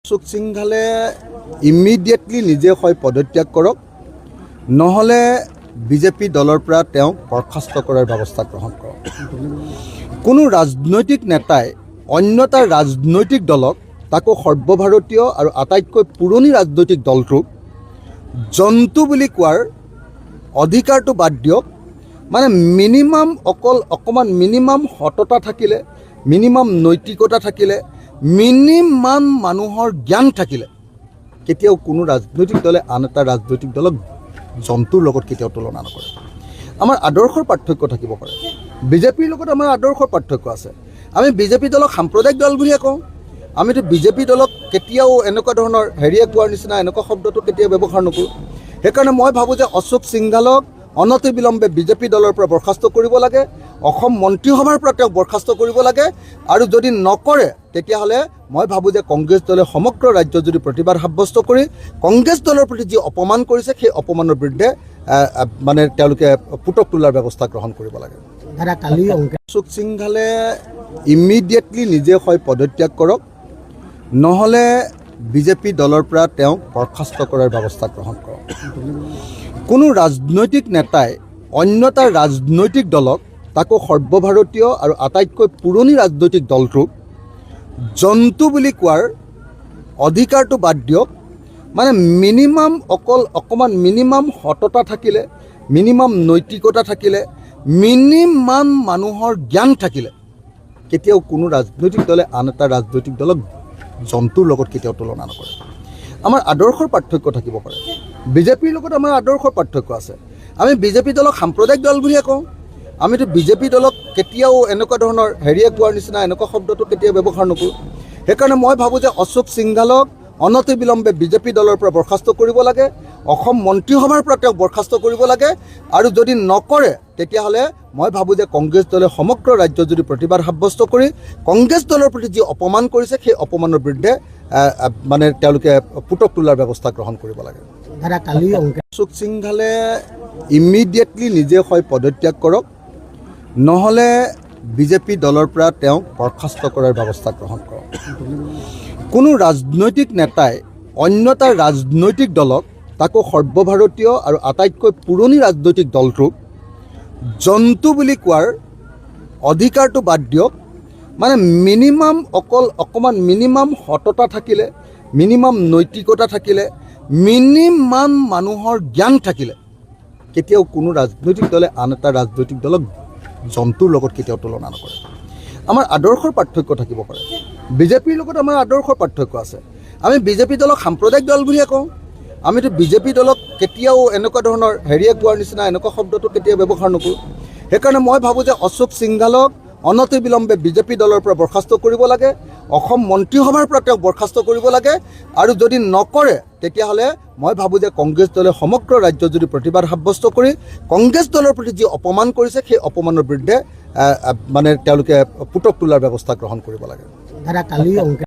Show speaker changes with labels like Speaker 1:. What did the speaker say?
Speaker 1: অশোক সিংঘালে immediately নিজে হয় পদত্যাগ কৰক, নহ'লে বিজেপি দলৰ পৰা তেওঁক বৰখাস্ত কৰাৰ ব্যৱস্থা গ্ৰহণ কৰক। কোনো ৰাজনৈতিক নেতাই অন্য এটা ৰাজনৈতিক দলক, তাকো সৰ্বভাৰতীয় আৰু আটাইতকৈ পুৰণি ৰাজনৈতিক দলটোক জন্তু বুলি কোৱাৰ অধিকাৰটো বাদ দিয়ক, মানে মিনিমাম অকণমান মিনিমাম সততা থাকিলে, মিনিমাম নৈতিকতা থাকিলে, মিনিমাম মানুহৰ জ্ঞান থাকিলে কেতিয়াও কোনো ৰাজনৈতিক দলে আন এটা ৰাজনৈতিক দলক জন্তুৰ লগত কেতিয়াও তুলনা নকৰে। আমাৰ আদৰ্শৰ পাৰ্থক্য থাকিব পাৰে, বিজেপিৰ লগত আমাৰ আদৰ্শৰ পাৰ্থক্য আছে। আমি বিজেপি দলক সাম্প্ৰদায়িক দল বুলিয়ে কওঁ। আমিতো বিজেপি দলক কেতিয়াও এনেকুৱা ধৰণৰ হেৰিয়ে কোৱাৰ নিচিনা এনেকুৱা শব্দটো কেতিয়াও ব্যৱহাৰ নকৰোঁ। সেইকাৰণে মই ভাবোঁ যে অশোক সিংঘালক অনতিবিলম্বে বিজেপি দলৰ পৰা বৰখাস্ত কৰিব লাগে, অসম মন্ত্ৰীসভাৰ পৰা তেওঁক বৰখাস্ত কৰিব লাগে, আৰু যদি নকৰে তেতিয়াহ'লে মই ভাবোঁ যে কংগ্ৰেছ দলে সমগ্ৰ ৰাজ্যত যদি প্ৰতিবাদ সাব্যস্ত কৰি কংগ্ৰেছ দলৰ প্ৰতি যি অপমান কৰিছে সেই অপমানৰ বিৰুদ্ধে মানে তেওঁলোকে পুতক তোলাৰ ব্যৱস্থা গ্ৰহণ কৰিব লাগে। অশোক সিংঘালে ইমিডিয়েটলি নিজে হয় পদত্যাগ কৰক, নহ'লে বিজেপি দলৰ পৰা তেওঁক বৰখাস্ত কৰাৰ ব্যৱস্থা গ্ৰহণ কৰক। কোনো ৰাজনৈতিক নেতাই অন্য এটা ৰাজনৈতিক দলক, তাকো সৰ্বভাৰতীয় আৰু আটাইতকৈ পুৰণি ৰাজনৈতিক দলটোক জন্তু বুলি কোৱাৰ অধিকাৰটো বাদ দিয়ক, মানে মিনিমাম অকণমান মিনিমাম সততা থাকিলে, মিনিমাম নৈতিকতা থাকিলে, মিনিমাম মানুহৰ জ্ঞান থাকিলে কেতিয়াও কোনো ৰাজনৈতিক দলে আন এটা ৰাজনৈতিক দলক জন্তুৰ লগত কেতিয়াও তুলনা নকৰে। আমাৰ আদৰ্শৰ পাৰ্থক্য থাকিব পাৰে, বিজেপিৰ লগত আমাৰ আদৰ্শৰ পাৰ্থক্য আছে। আমি বিজেপি দলক সাম্প্ৰদায়িক দল বুলিয়ে কওঁ। আমিতো বিজেপি দলক কেতিয়াও এনেকুৱা ধৰণৰ হেৰিয়ে কোৱাৰ নিচিনা এনেকুৱা শব্দটো কেতিয়াও ব্যৱহাৰ নকৰোঁ। সেইকাৰণে মই ভাবোঁ যে অশোক সিংঘালক অনতিবিলম্বে বিজেপি দলৰ পৰা বৰখাস্ত কৰিব লাগে, অসম মন্ত্ৰীসভাৰ পৰা তেওঁক বৰখাস্ত কৰিব লাগে, আৰু যদি নকৰে তেতিয়াহ'লে মই ভাবোঁ যে কংগ্ৰেছ দলে সমগ্ৰ ৰাজ্যত যদি প্ৰতিবাদ সাব্যস্ত কৰি কংগ্ৰেছ দলৰ প্ৰতি যি অপমান কৰিছে সেই অপমানৰ বিৰুদ্ধে মানে তেওঁলোকে পুতক তোলাৰ ব্যৱস্থা গ্ৰহণ কৰিব লাগে। অশোক সিংঘালে ইমিডিয়েটলি নিজে হয় পদত্যাগ কৰক, নহ'লে বিজেপি দলৰ পৰা তেওঁক বৰখাস্ত কৰাৰ ব্যৱস্থা গ্ৰহণ কৰক। কোনো ৰাজনৈতিক নেতাই অন্য এটা ৰাজনৈতিক দলক, তাকো সৰ্বভাৰতীয় আৰু আটাইতকৈ পুৰণি ৰাজনৈতিক দলটোক জন্তু বুলি কোৱাৰ অধিকাৰটো বাদ দিয়ক, মানে মিনিমাম অকণমান মিনিমাম সততা থাকিলে, মিনিমাম নৈতিকতা থাকিলে, মিনিমাম মানুহৰ জ্ঞান থাকিলে কেতিয়াও কোনো ৰাজনৈতিক দলে আন এটা ৰাজনৈতিক দলক জন্তুৰ লগত কেতিয়াও তুলনা নকৰে। আমাৰ আদৰ্শৰ পাৰ্থক্য থাকিব পাৰে, বিজেপিৰ লগত আমাৰ আদৰ্শৰ পাৰ্থক্য আছে। আমি বিজেপি দলক সাম্প্ৰদায়িক দল বুলিয়ে কওঁ। আমিতো বিজেপি দলক কেতিয়াও এনেকুৱা ধৰণৰ হেৰিয়ে কোৱাৰ নিচিনা এনেকুৱা শব্দটো কেতিয়াও ব্যৱহাৰ নকৰোঁ। সেইকাৰণে মই ভাবোঁ যে অশোক সিংঘালক অনতিবিলম্বে বিজেপি দলৰ পৰা বৰখাস্ত কৰিব লাগে, অসম মন্ত্ৰীসভাৰ পৰা তেওঁক বৰখাস্ত কৰিব লাগে, আৰু যদি নকৰে তেতিয়াহ'লে মই ভাবোঁ যে কংগ্ৰেছ দলে সমগ্ৰ ৰাজ্যত যদি প্ৰতিবাদ সাব্যস্ত কৰি কংগ্ৰেছ দলৰ প্ৰতি যি অপমান কৰিছে সেই অপমানৰ বিৰুদ্ধে মানে তেওঁলোকে পুতক তোলাৰ ব্যৱস্থা গ্ৰহণ কৰিব লাগে।